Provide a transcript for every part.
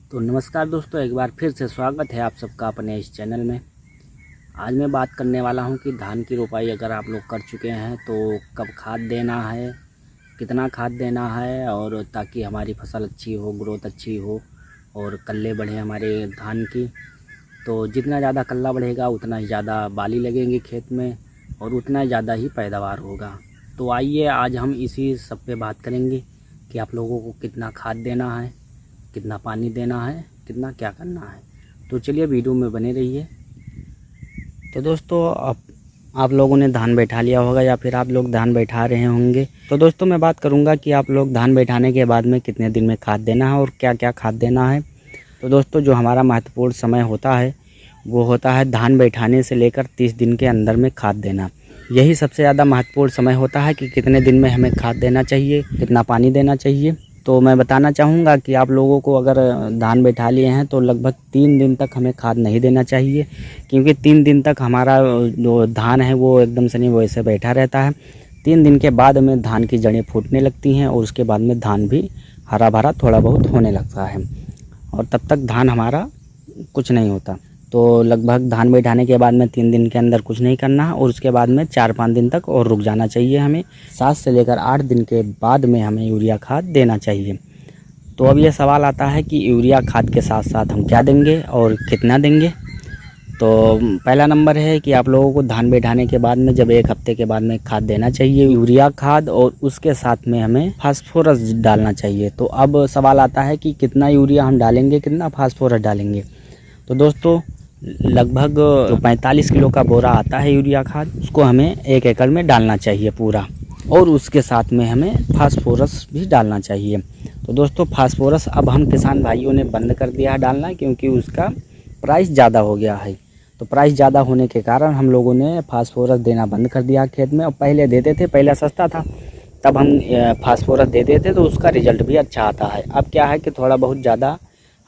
तो नमस्कार दोस्तों, एक बार फिर से स्वागत है आप सबका अपने इस चैनल में। आज मैं बात करने वाला हूं कि धान की रोपाई अगर आप लोग कर चुके हैं तो कब खाद देना है, कितना खाद देना है, और ताकि हमारी फसल अच्छी हो, ग्रोथ अच्छी हो और कल्ले बढ़े हमारे धान की। तो जितना ज़्यादा कल्ला बढ़ेगा उतना ही ज़्यादा बाली लगेंगी खेत में और उतना ही ज़्यादा ही पैदावार होगा। तो आइए आज हम इसी सब पे बात करेंगे कि आप लोगों को कितना खाद देना है, कितना पानी देना है, कितना क्या करना है। तो चलिए वीडियो में बने रहिए। तो दोस्तों आप लोगों ने धान बैठा लिया होगा या फिर आप लोग धान बैठा रहे होंगे। तो दोस्तों मैं बात करूंगा कि आप लोग धान बैठाने के बाद में कितने दिन में खाद देना है और क्या क्या खाद देना है। तो दोस्तों जो हमारा महत्वपूर्ण समय होता है वो होता है धान बैठाने से लेकर 30 दिन के अंदर में खाद देना। यही सबसे ज़्यादा महत्वपूर्ण समय होता है कि कितने दिन में हमें खाद देना चाहिए, कितना पानी देना चाहिए। तो मैं बताना चाहूँगा कि आप लोगों को अगर धान बैठा लिए हैं तो लगभग 3 दिन तक हमें खाद नहीं देना चाहिए, क्योंकि 3 दिन तक हमारा जो धान है वो एकदम से नहीं वैसे बैठा रहता है। 3 दिन के बाद में धान की जड़ें फूटने लगती हैं और उसके बाद में धान भी हरा भरा थोड़ा बहुत होने लगता है और तब तक धान हमारा कुछ नहीं होता। तो लगभग धान बैठाने के बाद में 3 दिन के अंदर कुछ नहीं करना है और उसके बाद में 4-5 दिन तक और रुक जाना चाहिए। हमें 7 से लेकर 8 दिन के बाद में हमें यूरिया खाद देना चाहिए। तो अब ये सवाल आता है कि यूरिया खाद के साथ साथ हम क्या देंगे और कितना देंगे। तो पहला नंबर है कि आप लोगों को धान बैठाने के बाद में जब 1 हफ्ते के बाद में खाद देना चाहिए यूरिया खाद, और उसके साथ में हमें फास्फोरस डालना चाहिए। तो अब सवाल आता है कि कितना यूरिया हम डालेंगे, कितना फास्फोरस डालेंगे। तो दोस्तों लगभग जो 45 किलो का बोरा आता है यूरिया खाद, उसको हमें 1 एकड़ में डालना चाहिए पूरा, और उसके साथ में हमें फास्फोरस भी डालना चाहिए। तो दोस्तों फास्फोरस अब हम किसान भाइयों ने बंद कर दिया है डालना, क्योंकि उसका प्राइस ज़्यादा हो गया है। तो प्राइस ज़्यादा होने के कारण हम लोगों ने फास्फोरस देना बंद कर दिया खेत में। और पहले देते थे, पहले सस्ता था तब हम फास्फोरस देते थे तो उसका रिज़ल्ट भी अच्छा आता है। अब क्या है कि थोड़ा बहुत ज़्यादा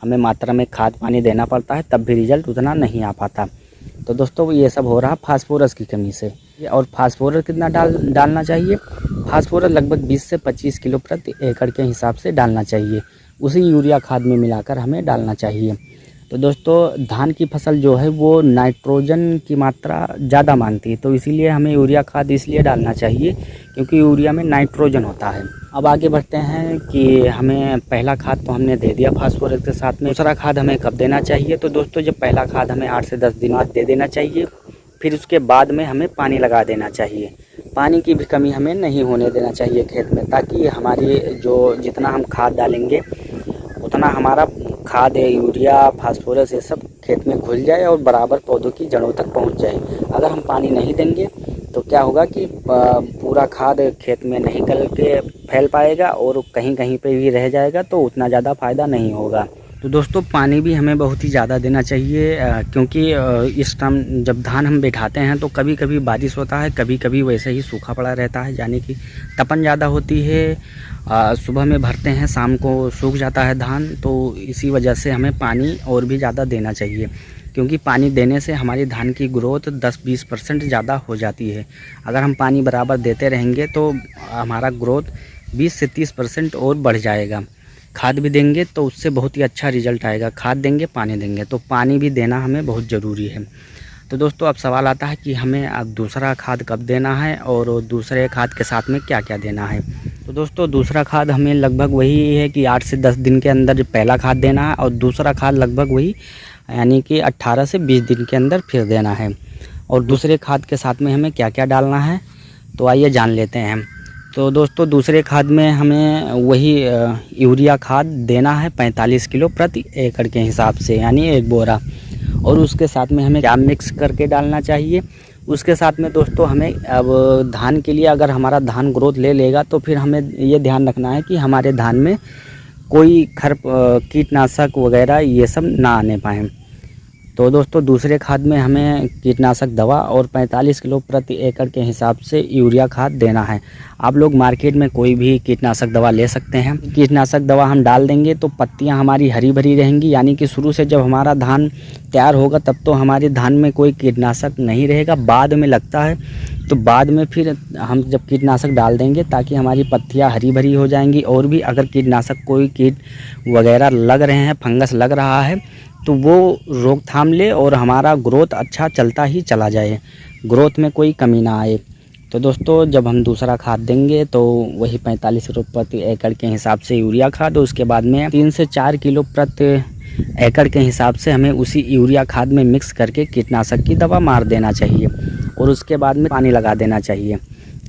हमें मात्रा में खाद पानी देना पड़ता है, तब भी रिज़ल्ट उतना नहीं आ पाता। तो दोस्तों ये सब हो रहा फास्फोरस की कमी से। और फास्फोरस कितना डालना चाहिए, फास्फोरस लगभग 20 से 25 किलो प्रति एकड़ के हिसाब से डालना चाहिए। उसी यूरिया खाद में मिलाकर हमें डालना चाहिए। तो दोस्तों धान की फसल जो है वो नाइट्रोजन की मात्रा ज़्यादा मांगती है, तो इसीलिए हमें यूरिया खाद इसलिए डालना चाहिए क्योंकि यूरिया में नाइट्रोजन होता है। अब आगे बढ़ते हैं कि हमें पहला खाद तो हमने दे दिया फास्फोरस के साथ में, दूसरा खाद हमें कब देना चाहिए। तो दोस्तों जब पहला खाद हमें 8 से 10 दिन बाद दे देना चाहिए, फिर उसके बाद में हमें पानी लगा देना चाहिए। पानी की भी कमी हमें नहीं होने देना चाहिए खेत में, ताकि हमारी जो जितना हम खाद डालेंगे उतना हमारा खाद यूरिया फास्फोरस ये सब खेत में घुल जाए और बराबर पौधों की जड़ों तक पहुंच जाए। अगर हम पानी नहीं देंगे तो क्या होगा कि पूरा खाद खेत में नहीं गल के फैल पाएगा और कहीं कहीं पे भी रह जाएगा, तो उतना ज़्यादा फ़ायदा नहीं होगा। तो दोस्तों पानी भी हमें बहुत ही ज़्यादा देना चाहिए, क्योंकि इस टाइम जब धान हम बैठाते हैं तो कभी कभी बारिश होता है, कभी कभी वैसे ही सूखा पड़ा रहता है, यानी कि तपन ज़्यादा होती है। सुबह में भरते हैं, शाम को सूख जाता है धान, तो इसी वजह से हमें पानी और भी ज़्यादा देना चाहिए, क्योंकि पानी देने से हमारी धान की ग्रोथ 10-20% ज़्यादा हो जाती है। अगर हम पानी बराबर देते रहेंगे तो हमारा ग्रोथ 20 से 30% और बढ़ जाएगा। खाद भी देंगे तो उससे बहुत ही अच्छा रिजल्ट आएगा। खाद देंगे, पानी देंगे, तो पानी भी देना हमें बहुत ज़रूरी है। तो दोस्तों अब सवाल आता है कि हमें अब दूसरा खाद कब देना है और दूसरे खाद के साथ में क्या क्या देना है। तो दोस्तों दूसरा खाद हमें लगभग वही है कि 8 से 10 दिन के अंदर पहला खाद देना है, और दूसरा खाद लगभग वही यानी कि 18 से 20 दिन के अंदर फिर देना है। और दूसरे खाद के साथ में हमें क्या क्या डालना है, तो आइए जान लेते हैं। तो दोस्तों दूसरे खाद में हमें वही यूरिया खाद देना है 45 किलो प्रति एकड़ के हिसाब से, यानी 1 बोरा। और उसके साथ में हमें क्या मिक्स करके डालना चाहिए, उसके साथ में दोस्तों हमें अब धान के लिए अगर हमारा धान ग्रोथ ले लेगा तो फिर हमें ये ध्यान रखना है कि हमारे धान में कोई कीटनाशक वगैरह ये सब ना आने पाएँ। तो दोस्तों दूसरे खाद में हमें कीटनाशक दवा और 45 किलो प्रति एकड़ के हिसाब से यूरिया खाद देना है। आप लोग मार्केट में कोई भी कीटनाशक दवा ले सकते हैं। कीटनाशक दवा हम डाल देंगे तो पत्तियां हमारी हरी भरी रहेंगी, यानी कि शुरू से जब हमारा धान तैयार होगा तब तो हमारे धान में कोई कीटनाशक नहीं रहेगा। बाद में लगता है तो बाद में फिर हम जब कीटनाशक डाल देंगे ताकि हमारी पत्तियां हरी भरी हो जाएंगी। और भी अगर कीटनाशक कोई कीट वगैरह लग रहे हैं, फंगस लग रहा है, तो वो रोकथाम ले और हमारा ग्रोथ अच्छा चलता ही चला जाए, ग्रोथ में कोई कमी ना आए। तो दोस्तों जब हम दूसरा खाद देंगे तो वही 45 रुपये प्रति एकड़ के हिसाब से यूरिया खाद, उसके बाद में 3 से 4 किलो प्रति एकड़ के हिसाब से हमें उसी यूरिया खाद में मिक्स करके कीटनाशक की दवा मार देना चाहिए और उसके बाद में पानी लगा देना चाहिए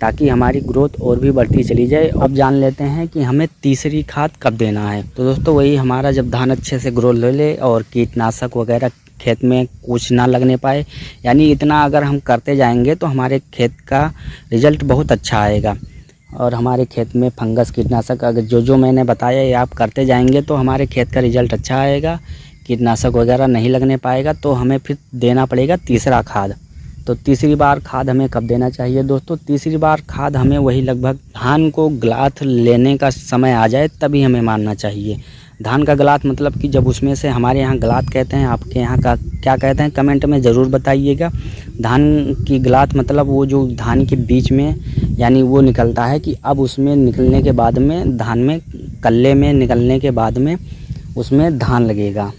ताकि हमारी ग्रोथ और भी बढ़ती चली जाए। अब जान लेते हैं कि हमें तीसरी खाद कब देना है। तो दोस्तों वही हमारा जब धान अच्छे से ग्रोथ ले ले और कीटनाशक वगैरह खेत में कुछ ना लगने पाए, यानी इतना अगर हम करते जाएंगे तो हमारे खेत का रिज़ल्ट बहुत अच्छा आएगा। और हमारे खेत में फंगस कीटनाशक अगर जो मैंने बताया ये आप करते जाएंगे तो हमारे खेत का रिज़ल्ट अच्छा आएगा, कीटनाशक वगैरह नहीं लगने पाएगा। तो हमें फिर देना पड़ेगा तीसरा खाद। तो तीसरी बार खाद हमें कब देना चाहिए दोस्तों? तीसरी बार खाद हमें वही लगभग धान को ग्लाथ लेने का समय आ जाए तभी हमें मारना चाहिए। धान का ग्लाथ मतलब कि जब उसमें से, हमारे यहाँ ग्लाथ कहते हैं, आपके यहाँ का क्या कहते हैं कमेंट में ज़रूर बताइएगा। धान की ग्लाथ मतलब वो जो धान के बीच में यानी वो निकलता है कि अब उसमें निकलने के बाद में धान में कल्ले में निकलने के बाद में उसमें धान लगेगा।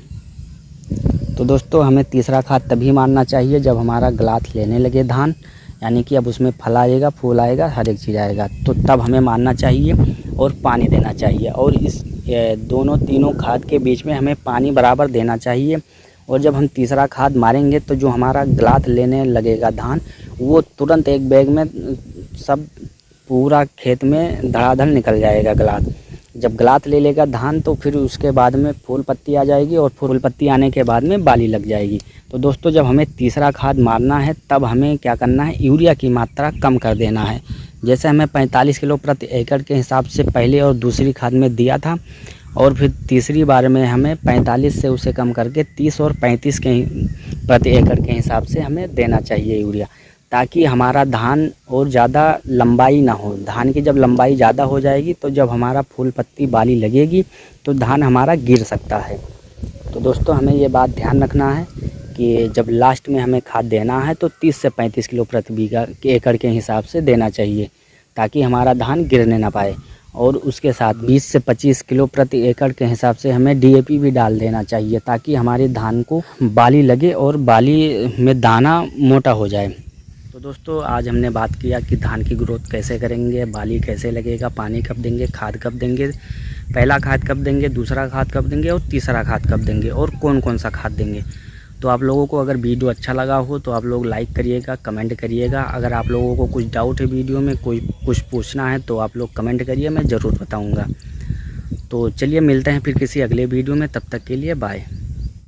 तो दोस्तों हमें तीसरा खाद तभी मारना चाहिए जब हमारा ग्लाथ लेने लगे धान, यानी कि अब उसमें फल आएगा, फूल आएगा, हर एक चीज़ आएगा, तो तब हमें मारना चाहिए और पानी देना चाहिए। और इस तीनों खाद के बीच में हमें पानी बराबर देना चाहिए। और जब हम तीसरा खाद मारेंगे तो जो हमारा ग्लाथ लेने लगेगा धान, वो तुरंत एक बैग में सब पूरा खेत में धड़ाधड़ निकल जाएगा ग्लाथ। जब ग्लाथ ले लेगा धान तो फिर उसके बाद में फूल पत्ती आ जाएगी और फूल पत्ती आने के बाद में बाली लग जाएगी। तो दोस्तों जब हमें तीसरा खाद मारना है तब हमें क्या करना है, यूरिया की मात्रा कम कर देना है। जैसे हमें 45 किलो प्रति एकड़ के हिसाब से पहले और दूसरी खाद में दिया था, और फिर तीसरी बार में हमें 45 से उसे कम करके 30 और 35 के प्रति एकड़ के हिसाब से हमें देना चाहिए यूरिया, ताकि हमारा धान और ज़्यादा लंबाई ना हो। धान की जब लंबाई ज़्यादा हो जाएगी तो जब हमारा फूल पत्ती बाली लगेगी तो धान हमारा गिर सकता है। तो दोस्तों हमें ये बात ध्यान रखना है कि जब लास्ट में हमें खाद देना है तो 30 से 35 किलो प्रति बीघा के एकड़ के हिसाब से देना चाहिए ताकि हमारा धान गिरने ना पाए। और उसके साथ 20 से 25 किलो प्रति एकड़ के हिसाब से हमें डीएपी भी डाल देना चाहिए ताकि हमारे धान को बाली लगे और बाली में दाना मोटा हो जाए। तो दोस्तों आज हमने बात किया कि धान की ग्रोथ कैसे करेंगे, बाली कैसे लगेगा, पानी कब देंगे, खाद कब देंगे, पहला खाद कब देंगे, दूसरा खाद कब देंगे और तीसरा खाद कब देंगे और कौन कौन सा खाद देंगे। तो आप लोगों को अगर वीडियो अच्छा लगा हो तो आप लोग लाइक करिएगा, कमेंट करिएगा। अगर आप लोगों को कुछ डाउट है वीडियो में, कोई कुछ पूछना है तो आप लोग कमेंट करिए, मैं ज़रूर बताऊँगा। तो चलिए मिलते हैं फिर किसी अगले वीडियो में, तब तक के लिए बाय।